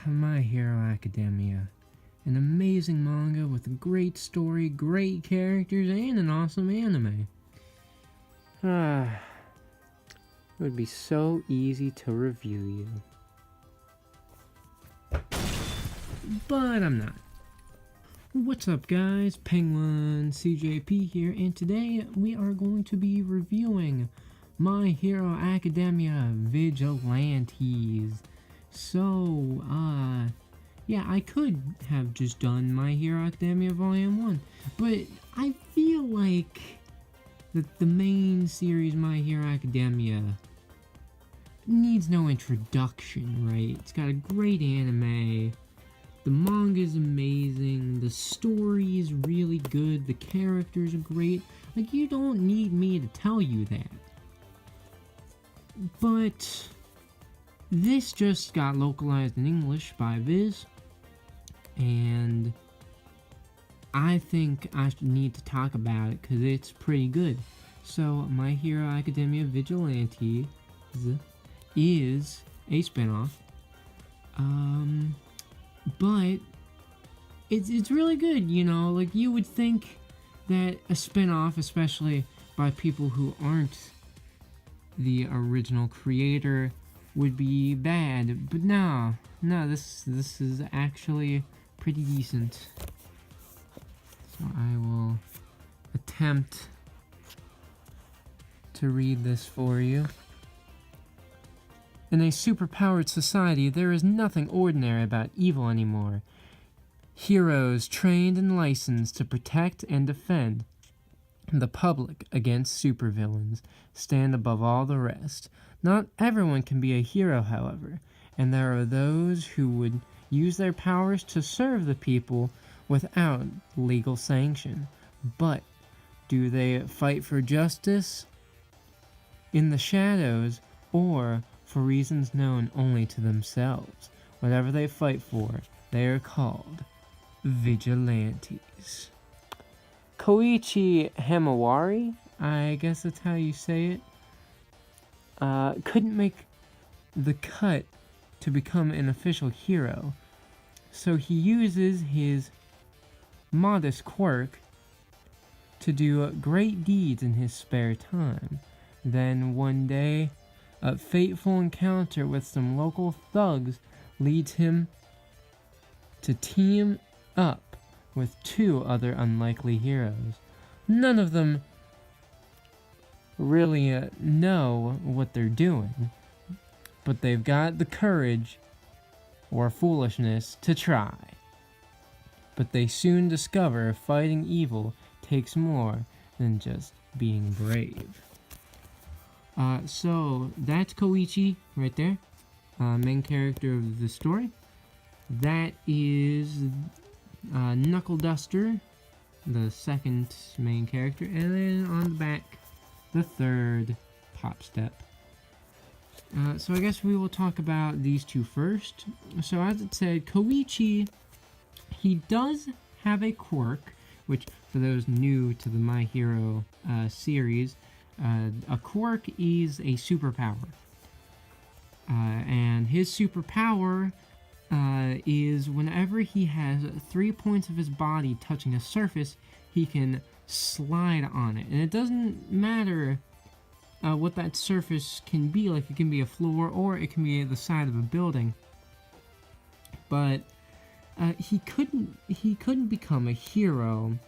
My Hero Academia. An amazing manga with a great story, great characters, and an awesome anime. It would be so easy to review you. But I'm not. What's up guys, Penguin CJP here, and today we are going to be reviewing My Hero Academia Vigilantes. So, yeah, I could have just done My Hero Academia Volume 1, but I feel like that the main series My Hero Academia needs no introduction, right? It's got a great anime. The manga is amazing, the story is really good, the characters are great. Like, you don't need me to tell you that. But this just got localized in English by Viz, and I think I need to talk about it because it's pretty good. So, My Hero Academia Vigilantes is a spinoff. But it's really good, you know. Like, you would think that a spin-off, especially by people who aren't the original creator, would be bad, but no, this is actually pretty decent. So I will attempt to read this for you. In a superpowered society, there is nothing ordinary about evil anymore. Heroes trained and licensed to protect and defend the public against supervillains stand above all the rest. Not everyone can be a hero, however, and there are those who would use their powers to serve the people without legal sanction. But do they fight for justice in the shadows, or for reasons known only to themselves? Whatever they fight for, they are called Vigilantes. Koichi Himawari, I guess that's how you say it, couldn't make the cut to become an official hero, so he uses his modest quirk to do great deeds in his spare time. Then one day, a fateful encounter with some local thugs leads him to team up with two other unlikely heroes. None of them really know what they're doing, but they've got the courage or foolishness to try. But they soon discover fighting evil takes more than just being brave. So that's Koichi right there, main character of the story. That is Knuckle Duster, the second main character, and then on the back, the third Pop Step. So I guess we will talk about these two first. So as it said, Koichi, he does have a quirk, which for those new to the My Hero series, a quirk is a superpower. And his superpower is whenever he has 3 points of his body touching a surface, he can slide on it. And it doesn't matter what that surface can be. Like, it can be a floor or it can be the side of a building. But he couldn't become a hero.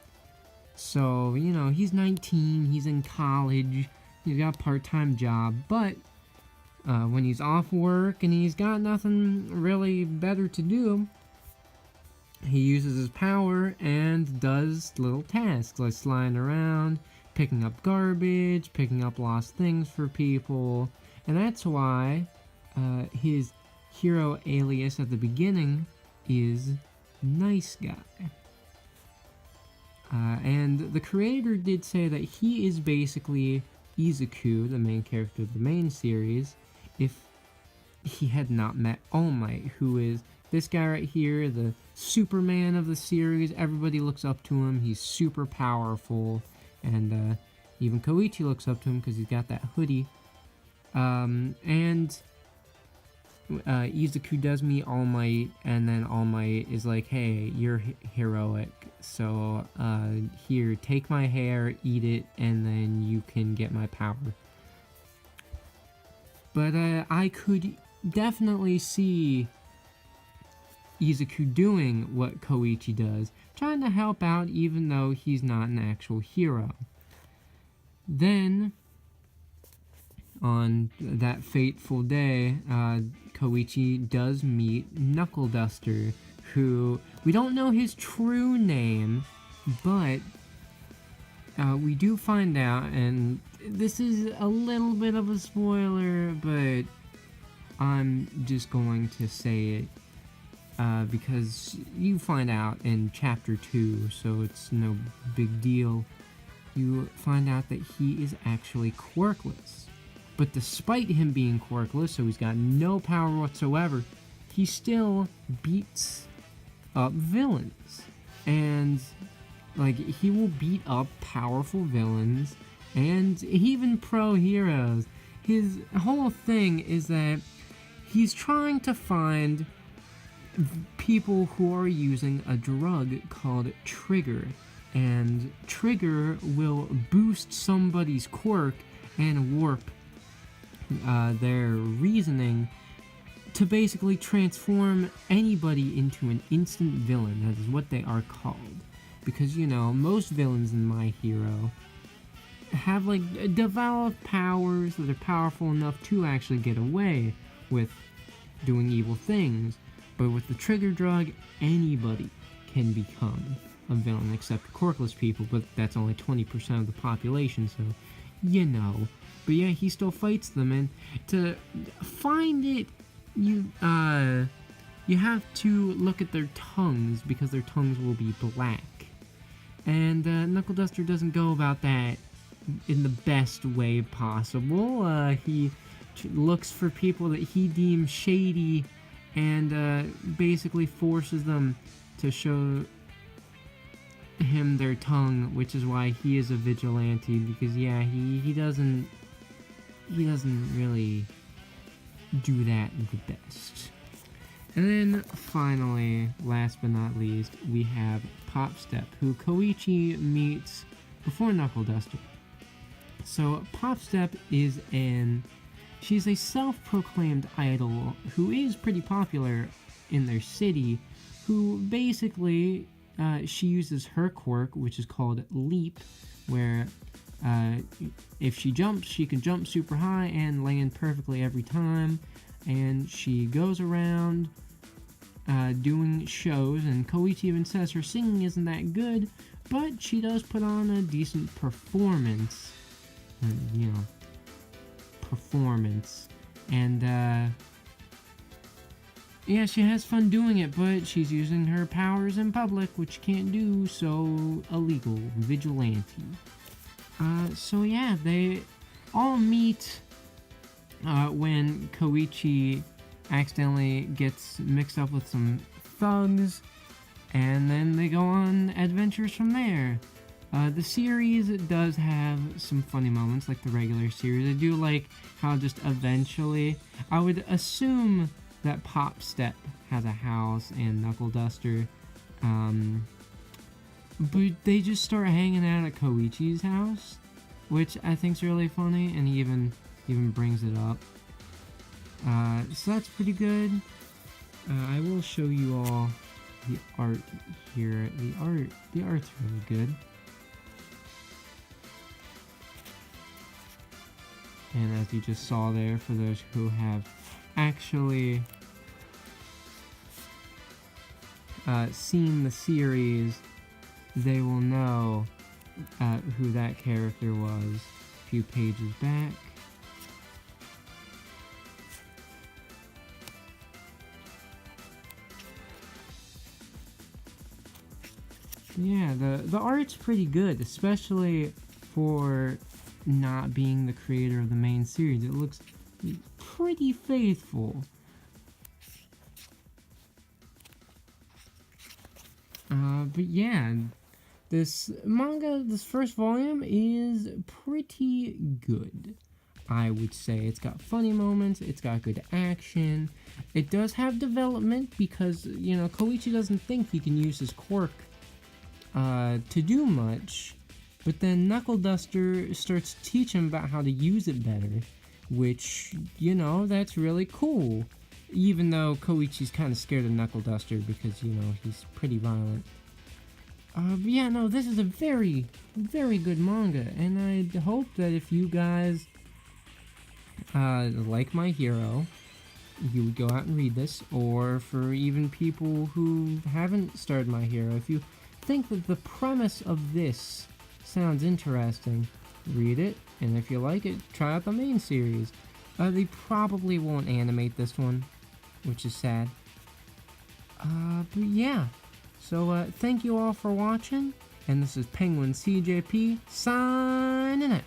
So, you know, he's 19, he's in college, he's got a part-time job, but when he's off work and he's got nothing really better to do, he uses his power and does little tasks like sliding around, picking up garbage, picking up lost things for people, and that's why his hero alias at the beginning is Nice Guy. And the creator did say that he is basically Izuku, the main character of the main series, if he had not met All Might, who is this guy right here, the Superman of the series. Everybody looks up to him. He's super powerful, and even Koichi looks up to him because he's got that hoodie. And Izuku does meet All Might, and then All Might is like, hey, you're heroic, so here, take my hair, eat it, and then you can get my power. But I could definitely see Izuku doing what Koichi does, trying to help out even though he's not an actual hero. Then, on that fateful day, Koichi does meet Knuckle Duster, who we don't know his true name, but we do find out, and this is a little bit of a spoiler, but I'm just going to say it because you find out in chapter 2, so it's no big deal. You find out that he is actually quirkless. But despite him being quirkless, so he's got no power whatsoever, he still beats up villains. And, like, he will beat up powerful villains and even pro heroes. His whole thing is that he's trying to find people who are using a drug called Trigger. And Trigger will boost somebody's quirk and warp their reasoning to basically transform anybody into an instant villain. That is what they are called. Because, you know, most villains in My Hero have, like, developed powers that are powerful enough to actually get away with doing evil things. But with the Trigger drug, anybody can become a villain except quirkless people, but that's only 20% of the population, so you know. But yeah, he still fights them, and to find it, you have to look at their tongues, because their tongues will be black. And Knuckle Duster doesn't go about that in the best way possible. He looks for people that he deems shady and basically forces them to show him their tongue, which is why he is a vigilante, because yeah, he doesn't really do that the best. And then finally, last but not least, we have Pop Step, who Koichi meets before Knuckle Duster. So Pop Step she's a self-proclaimed idol who is pretty popular in their city, who basically she uses her quirk, which is called Leap, where if she jumps, she can jump super high and land perfectly every time. And she goes around doing shows, and Koichi even says her singing isn't that good, but she does put on a decent performance. And yeah, she has fun doing it, but she's using her powers in public, which you can't do, so illegal. Vigilante. So yeah, they all meet when Koichi accidentally gets mixed up with some thugs, and then they go on adventures from there. The series does have some funny moments, like the regular series. I do like how just eventually, I would assume that Pop Step has a house and Knuckle Duster, but they just start hanging out at Koichi's house, which I think is really funny, and he even brings it up. So that's pretty good. I will show you all the art here. The art's really good. And as you just saw there, for those who have actually seen the series, they will know who that character was a few pages back. Yeah, the art's pretty good, especially for not being the creator of the main series. It looks pretty faithful. But yeah, this manga, this first volume, is pretty good. I would say. It's got funny moments, it's got good action. It does have development because, you know, Koichi doesn't think he can use his quirk to do much, but then Knuckle Duster starts teaching him about how to use it better, which, you know, that's really cool. Even though Koichi's kind of scared of Knuckle Duster because, you know, he's pretty violent. But yeah, no, this is a very, very good manga, and I hope that if you guys like My Hero, you would go out and read this, or for even people who haven't started My Hero, if you think that the premise of this sounds interesting, read it, and if you like it, try out the main series. They probably won't animate this one, which is sad. But yeah, so thank you all for watching, and this is Penguin CJP signing out.